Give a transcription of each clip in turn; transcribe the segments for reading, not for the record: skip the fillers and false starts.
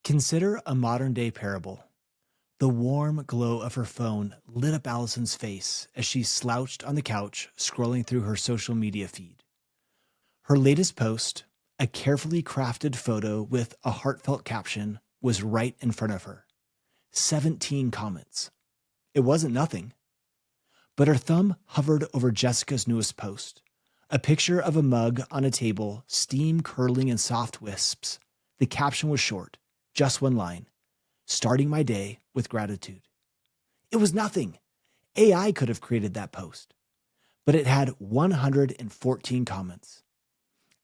Consider a modern-day parable. The warm glow of her phone lit up Allison's face as she slouched on the couch, scrolling through her social media feed. Her latest post, a carefully crafted photo with a heartfelt caption, was right in front of her. 17 comments. It wasn't nothing. But her thumb hovered over Jessica's newest post, a picture of a mug on a table, steam curling in soft wisps. The caption was short, just one line: starting my day with gratitude. It was nothing. AI could have created that post, but it had 114 comments.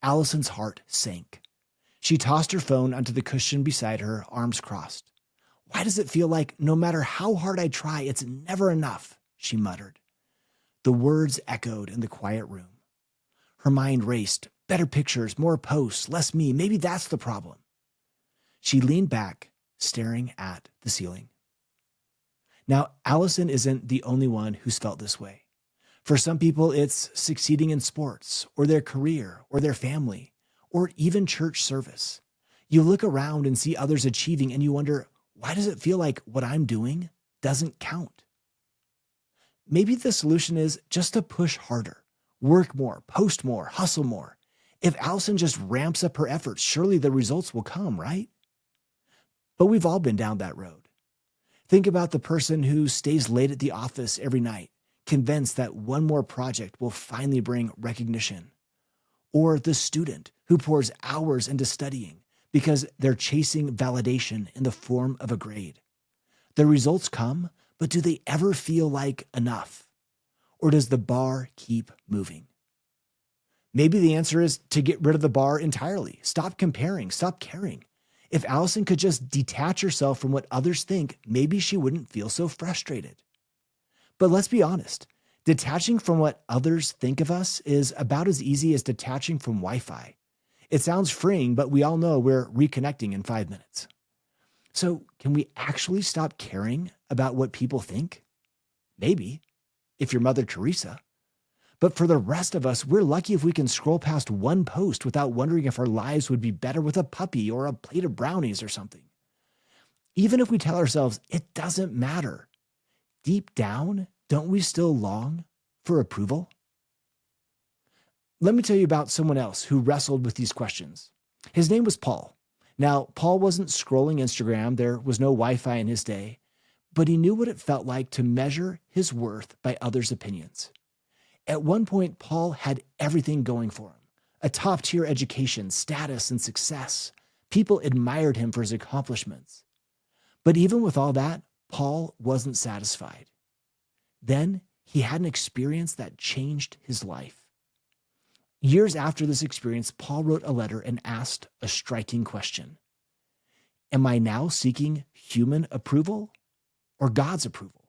Allison's heart sank. She tossed her phone onto the cushion beside her, arms crossed. Why does it feel like no matter how hard I try, it's never enough? She muttered. The words echoed in the quiet room. Her mind raced. Better pictures, more posts, less me. Maybe that's the problem. She leaned back, staring at the ceiling. Now, Allison isn't the only one who's felt this way. For some people, it's succeeding in sports, or their career, or their family, or even church service. You look around and see others achieving, and you wonder, why does it feel like what I'm doing doesn't count? Maybe the solution is just to push harder, work more, post more, hustle more. If Allison just ramps up her efforts, surely the results will come, right? But we've all been down that road. Think about the person who stays late at the office every night, convinced that one more project will finally bring recognition. Or the student who pours hours into studying because they're chasing validation in the form of a grade. The results come, but do they ever feel like enough? Or does the bar keep moving? Maybe the answer is to get rid of the bar entirely. Stop comparing, stop caring. If Allison could just detach herself from what others think, maybe she wouldn't feel so frustrated. But let's be honest, detaching from what others think of us is about as easy as detaching from Wi-Fi. It sounds freeing, but we all know we're reconnecting in 5 minutes. So can we actually stop caring about what people think? Maybe, if you're Mother Teresa. But for the rest of us, we're lucky if we can scroll past one post without wondering if our lives would be better with a puppy or a plate of brownies or something. Even if we tell ourselves it doesn't matter, deep down, don't we still long for approval? Let me tell you about someone else who wrestled with these questions. His name was Paul. Now, Paul wasn't scrolling Instagram. There was no Wi-Fi in his day, but he knew what it felt like to measure his worth by others' opinions. At one point, Paul had everything going for him: a top-tier education, status, and success. People admired him for his accomplishments. But even with all that, Paul wasn't satisfied. Then he had an experience that changed his life. Years after this experience, Paul wrote a letter and asked a striking question. Am I now seeking human approval or God's approval?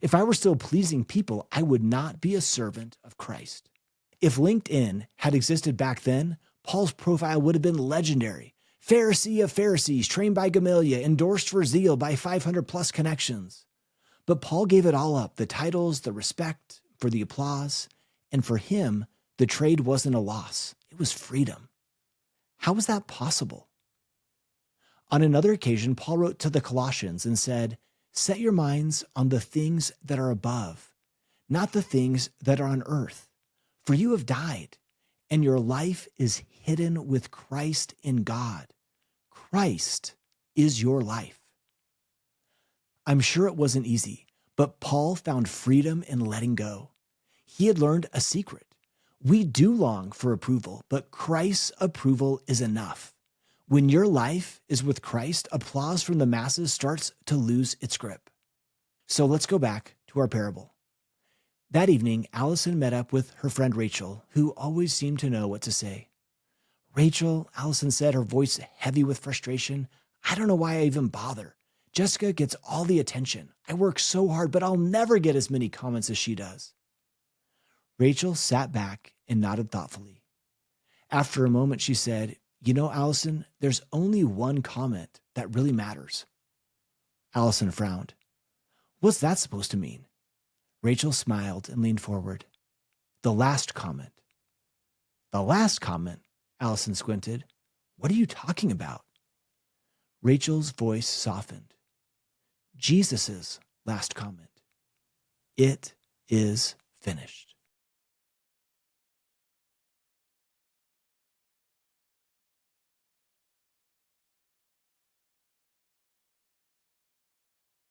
If I were still pleasing people, I would not be a servant of Christ. If LinkedIn had existed back then, Paul's profile would have been legendary. Pharisee of Pharisees, trained by Gamaliel, endorsed for zeal by 500 plus connections. But Paul gave it all up: the titles, the respect, for the applause. And for him, the trade wasn't a loss. It was freedom. How was that possible? On another occasion, Paul wrote to the Colossians and said, set your minds on the things that are above, not the things that are on earth. For you have died, and your life is hidden with Christ in God. Christ is your life. I'm sure it wasn't easy, but Paul found freedom in letting go. He had learned a secret. We do long for approval, but Christ's approval is enough. When your life is with Christ, applause from the masses starts to lose its grip. So let's go back to our parable. That evening, Allison met up with her friend Rachel, who always seemed to know what to say. Rachel, Allison said, her voice heavy with frustration, I don't know why I even bother. Jessica gets all the attention. I work so hard, but I'll never get as many comments as she does. Rachel sat back and nodded thoughtfully. After a moment, she said, you know, Allison, there's only one comment that really matters. Allison frowned. What's that supposed to mean? Rachel smiled and leaned forward. The last comment. The last comment? Allison squinted. What are you talking about? Rachel's voice softened. Jesus's last comment. It is finished.